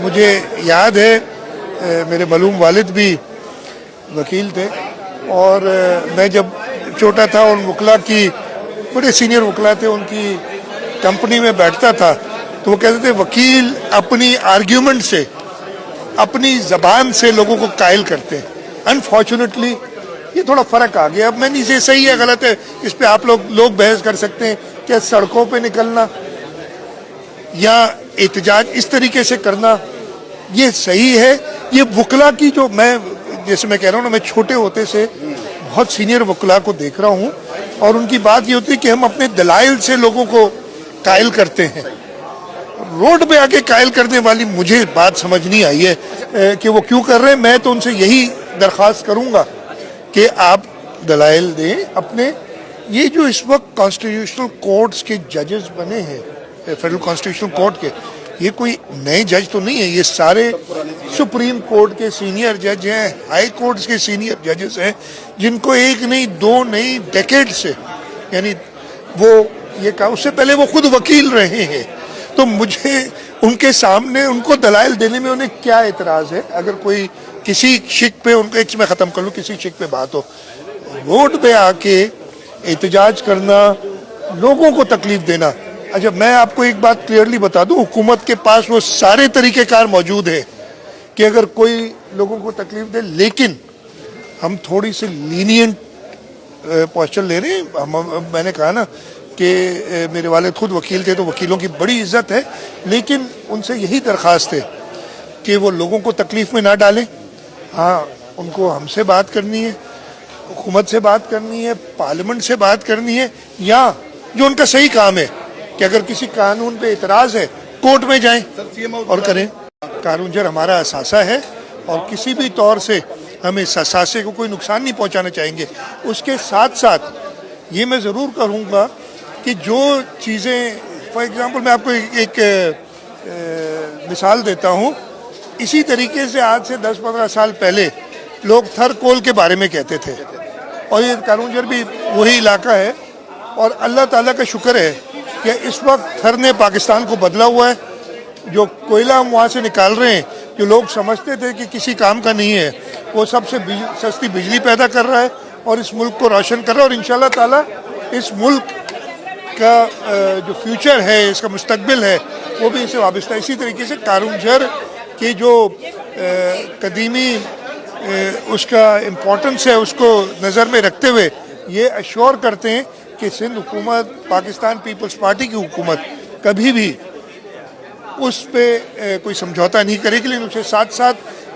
मुझे याद है मेरे मलूम वालिद भी वकील थे और मैं जब छोटा था उन वकला की बड़े सीनियर वकला थे उनकी कंपनी में बैठता था तो वो कहते थे वकील अपनी आर्ग्यूमेंट से अपनी ज़बान से लोगों को कायल करते हैं। अनफॉर्चुनेटली ये थोड़ा फ़र्क आ गया। अब मैं नहीं, सही है गलत है इस पे आप लोग बहस कर सकते हैं। क्या सड़कों पे निकलना या एहतजाज इस तरीके से करना ये सही है? ये वकला की जो जैसे मैं कह रहा हूँ ना, मैं छोटे होते से बहुत सीनियर वकला को देख रहा हूँ और उनकी बात ये होती है कि हम अपने दलाइल से लोगों को कायल करते हैं। रोड पे आके कायल करने वाली मुझे बात समझ नहीं आई है कि वो क्यों कर रहे हैं। मैं तो उनसे यही दरख्वास्त करूंगा कि आप दलाइल दें अपने। ये जो इस वक्त कॉन्स्टिट्यूशनल कोर्ट्स के जजेस बने हैं, फेडरल कॉन्स्टिट्यूशनल कोर्ट के, ये कोई नए जज तो नहीं है, ये सारे सुप्रीम कोर्ट के सीनियर जज हैं, हाई कोर्ट्स के सीनियर जजेस हैं, जिनको एक नहीं दो नहीं डेकेड से, यानी वो ये कहा, उससे पहले वो खुद वकील रहे हैं। तो मुझे उनके सामने उनको दलाइल देने में उन्हें क्या एतराज़ है? अगर कोई किसी शिक पे उनको एक मैं ख़त्म कर लूँ, किसी शिक पे बात हो, रोड पे आके एहतजाज करना, लोगों को तकलीफ देना। अच्छा, मैं आपको एक बात क्लियरली बता दूं, हुकूमत के पास वो सारे तरीक़ेकार मौजूद है कि अगर कोई लोगों को तकलीफ दे, लेकिन हम थोड़ी सी लीनियंट पोस्चर ले रहे हैं। मैंने कहा ना कि मेरे वाले खुद वकील थे तो वकीलों की बड़ी इज्जत है, लेकिन उनसे यही दरख्वास्त है कि वो लोगों को तकलीफ में ना डालें। हाँ, उनको हमसे बात करनी है, हुकूमत से बात करनी है, पार्लियामेंट से बात करनी है, या जो उनका सही काम है कि अगर किसी कानून पे इतराज़ है कोर्ट में जाएं और करें। कानूनजर हमारा असासा है और किसी भी तौर से हम इस असासे को कोई नुकसान नहीं पहुंचाना चाहेंगे। उसके साथ साथ ये मैं ज़रूर करूँगा कि जो चीज़ें, फॉर एग्ज़ाम्पल मैं आपको एक मिसाल देता हूँ। इसी तरीके से आज से 10-15 साल पहले लोग थर कोल के बारे में कहते थे और ये कानूनजर भी वही इलाका है और अल्लाह ताला का शुक्र है कि इस वक्त थर ने पाकिस्तान को बदला हुआ है। जो कोयला हम वहाँ से निकाल रहे हैं, जो लोग समझते थे कि किसी काम का नहीं है, वो सबसे सस्ती बिजली पैदा कर रहा है और इस मुल्क को रोशन कर रहा है। और इंशाल्लाह ताला इस मुल्क का जो फ्यूचर है, इसका मुस्तकबिल है, वो भी इससे वाबस्ता है। इसी तरीके से कानूनजर की जो कदीमी उसका इम्पोर्टेंस है, उसको नज़र में रखते हुए ये अश्योर करते हैं कि सिंध हुकूमत, पाकिस्तान पीपल्स पार्टी की हुकूमत कभी भी उस पर कोई समझौता नहीं करेगी। लेकिन उसके साथ साथ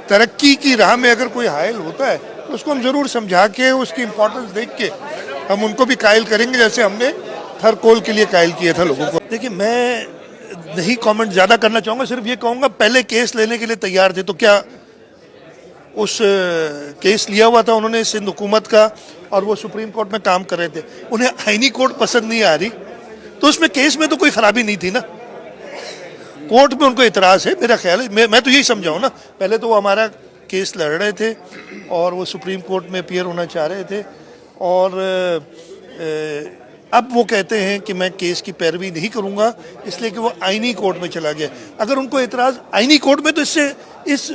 तरक्की की राह में अगर कोई हायल होता है तो उसको हम ज़रूर समझा के, उसकी इम्पोर्टेंस देख के हम उनको भी कायल करेंगे, जैसे हमने थर कोल के लिए कायल किया था लोगों को। देखिए, मैं नहीं कमेंट ज़्यादा करना चाहूँगा, सिर्फ ये कहूँगा पहले केस लेने के लिए तैयार थे तो क्या उस केस लिया हुआ था उन्होंने सिंध हुकूमत का और वो सुप्रीम कोर्ट में काम कर रहे थे, उन्हें आईनी कोर्ट पसंद नहीं आ रही तो उसमें केस में तो कोई खराबी नहीं थी ना। कोर्ट में उनको इतराज़ है, मेरा ख्याल है, मैं तो यही समझाऊँ ना। पहले तो वो हमारा केस लड़ रहे थे और वो सुप्रीम कोर्ट में अपीयर होना चाह रहे थे और अब वो कहते हैं कि मैं केस की पैरवी नहीं करूंगा इसलिए कि वो आईनी कोर्ट में चला गया। अगर उनको इतराज़ आईनी कोर्ट में, तो इससे इस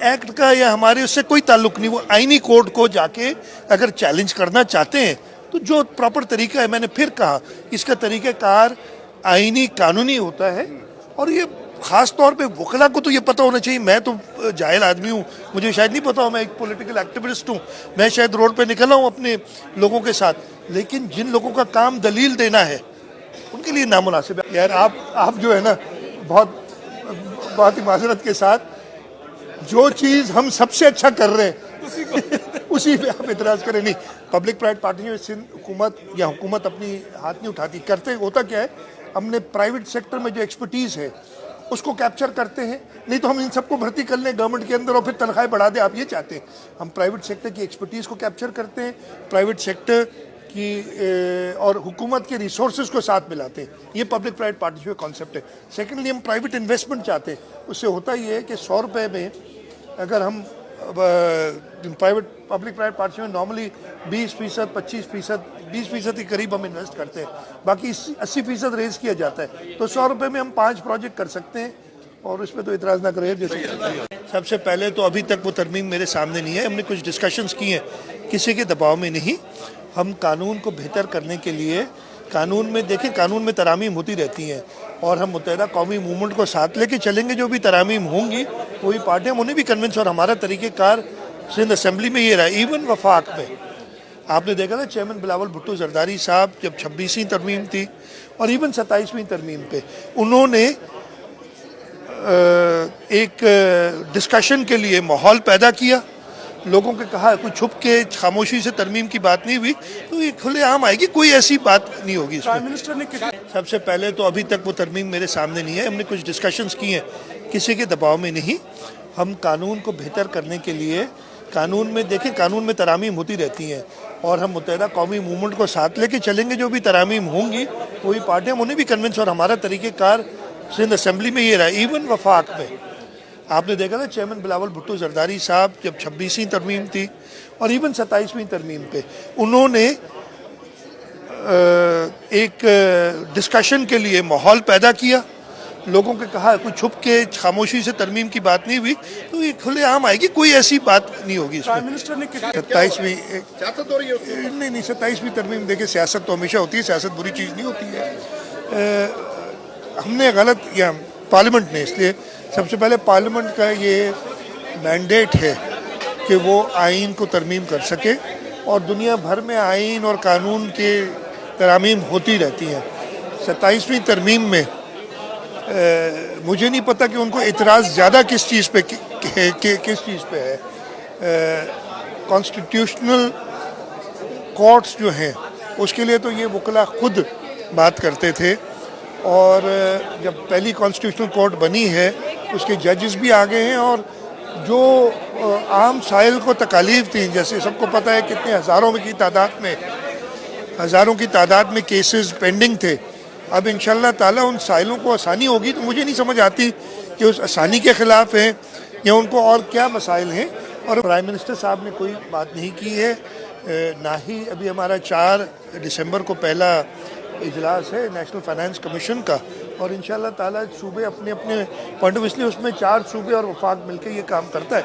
एक्ट का या हमारे उससे कोई ताल्लुक नहीं। वो आईनी कोर्ट को जाके अगर चैलेंज करना चाहते हैं तो जो प्रॉपर तरीका है, मैंने फिर कहा, इसका तरीक़ाकार आईनी कानूनी होता है। और ये ख़ास तौर पे वकला को तो ये पता होना चाहिए। मैं तो जाहिल आदमी हूँ, मुझे शायद नहीं पता हो, मैं एक पॉलिटिकल एक्टिविस्ट हूँ, मैं शायद रोड पे निकला हूँ अपने लोगों के साथ, लेकिन जिन लोगों का काम दलील देना है उनके लिए नामुनासिब है। यार आप जो है ना, बहुत ही माजरत के साथ, जो चीज़ हम सबसे अच्छा कर रहे हैं उसी पे आप इतराज़ करें। नहीं, पब्लिक प्राइवेट पार्टनरशिप में सिंध हुकूमत या हुकूमत अपनी हाथ नहीं उठाती। करते होता क्या है, हमने प्राइवेट सेक्टर में जो एक्सपर्टीज़ है उसको कैप्चर करते हैं। नहीं तो हम इन सबको भर्ती कर लें गवर्नमेंट के अंदर और फिर तनख्वाहें बढ़ा दें, आप ये चाहते हैं। हम प्राइवेट सेक्टर की एक्सपर्टीज़ को कैप्चर करते हैं, प्राइवेट सेक्टर की और हुकूमत के रिसोर्सेज को साथ मिलाते हैं। ये पब्लिक प्राइवेट पार्टनरशिप का कॉन्सेप्ट है। सेकेंडली, हम प्राइवेट इन्वेस्टमेंट चाहते हैं। उससे होता ये है कि 100 रुपये में अगर हम प्राइवेट पब्लिक प्राइवेट पार्टनरशिप में नॉर्मली 20%, 25%, 20% के करीब हम इन्वेस्ट करते हैं, बाकी 80% रेज किया जाता है। तो 100 रुपये में हम 5 प्रोजेक्ट कर सकते हैं और उस पर तो इतराज़ ना करें। जैसे सबसे पहले तो अभी तक वो तरमीम मेरे सामने नहीं है। हमने कुछ डिस्कशंस की हैं, किसी के दबाव में नहीं। हम कानून को बेहतर करने के लिए कानून में देखें, कानून में तरामीम होती रहती हैं और हम मुत्तहिदा कौमी मूवमेंट को साथ लेके चलेंगे। जो भी तरामीम होंगी कोई पार्टियाँ उन्हें भी कन्विंस, और हमारा तरीक़ेकार सिंध असम्बली में ये रहा। इवन वफाक में आपने देखा था चेयरमैन बिलावल भुट्टो जरदारी साहब जब 26वीं तरमीम थी और इवन 27वीं तरमीम पे उन्होंने एक डिस्कशन के लिए माहौल पैदा किया, लोगों के कहा कोई छुप के खामोशी से तरमीम की बात नहीं हुई, तो ये खुलेआम आएगी, कोई ऐसी बात नहीं होगी। प्राइम मिनिस्टर ने सबसे पहले तो अभी तक वो तरमीम मेरे सामने नहीं है। हमने कुछ डिस्कशंस की हैं, किसी के दबाव में नहीं। हम कानून को बेहतर करने के लिए कानून में देखें, कानून में तरामीम होती रहती हैं और हम मुत्तहिदा कौमी मूवमेंट को साथ लेके चलेंगे। जो भी तरामीम होंगी कोई पार्टियाँ उन्हें भी कन्विंस, और हमारा तरीक़ेकार सिंध असम्बली में ये रहा। इवन वफाक में आपने देखा था चेयरमैन बिलावल भुट्टो जरदारी साहब जब 26वीं तरमीम थी और इवन 27वीं तरमीम पे उन्होंने एक डिस्कशन के लिए माहौल पैदा किया, लोगों के कहा कोई छुप के खामोशी से तरमीम की बात नहीं हुई, तो ये खुलेआम आएगी, कोई ऐसी बात नहीं होगी। प्राइम मिनिस्टर ने 27वीं नहीं 27वीं तरमीम देखे, सियासत तो हमेशा होती है, सियासत बुरी चीज़ नहीं होती है। हमने गलत या पार्लियामेंट ने, इसलिए सबसे पहले पार्लियामेंट का ये मैंडेट है कि वो आइन को तरमीम कर सके, और दुनिया भर में आइन और कानून के तरामीम होती रहती हैं। 27वीं तरमीम में मुझे नहीं पता कि उनको इतराज़ ज़्यादा किस चीज़ पे किस चीज़ पे है। कॉन्स्टिट्यूशनल कोर्ट्स जो हैं उसके लिए तो ये वकला खुद बात करते थे, और जब पहली कॉन्स्टिट्यूशनल कोर्ट बनी है उसके जजेस भी आ गए हैं, और जो आम साइल को तकालीफ थी, जैसे सबको पता है कितने हज़ारों की तादाद में केसेस पेंडिंग थे, अब इंशाल्लाह ताला उन साइलों को आसानी होगी। तो मुझे नहीं समझ आती कि उस आसानी के ख़िलाफ़ हैं या उनको और क्या मसाइल हैं। और प्राइम मिनिस्टर साहब ने कोई बात नहीं की है, ना ही अभी हमारा 4 दिसंबर को पहला इजलास है नेशनल फाइनेंस कमीशन का, और इंशाल्लाह ताला सूबे अपने अपने पॉइंट ऑफ, इसलिए उसमें 4 सूबे और वफाक मिलकर ये काम करता है।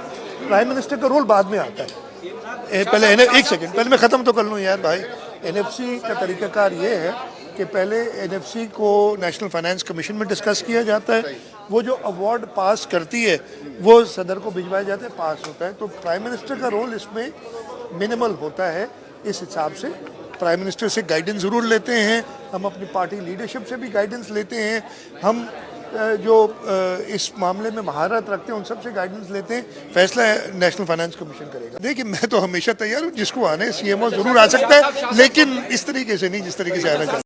प्राइम मिनिस्टर का रोल बाद में आता है। पहले एक सेकंड, पहले मैं ख़त्म तो कर लूँ यार भाई। NFC का तरीक़ाकार ये है कि पहले NFC को नेशनल फाइनेंस कमीशन में डिस्कस किया जाता है, वो जो अवार्ड पास करती है वो सदर को भिजवाया जाता है, पास होता है। तो प्राइम मिनिस्टर का रोल इसमें मिनिमल होता है। इस हिसाब से प्राइम मिनिस्टर से गाइडेंस ज़रूर लेते हैं, हम अपनी पार्टी लीडरशिप से भी गाइडेंस लेते हैं, हम जो इस मामले में महारत रखते हैं उन सब से गाइडेंस लेते हैं। फैसला नेशनल फाइनेंस कमीशन करेगा। देखिए, मैं तो हमेशा तैयार हूँ, जिसको आने CMO ज़रूर आ सकता है, लेकिन इस तरीके से नहीं जिस तरीके से आना चाहिए।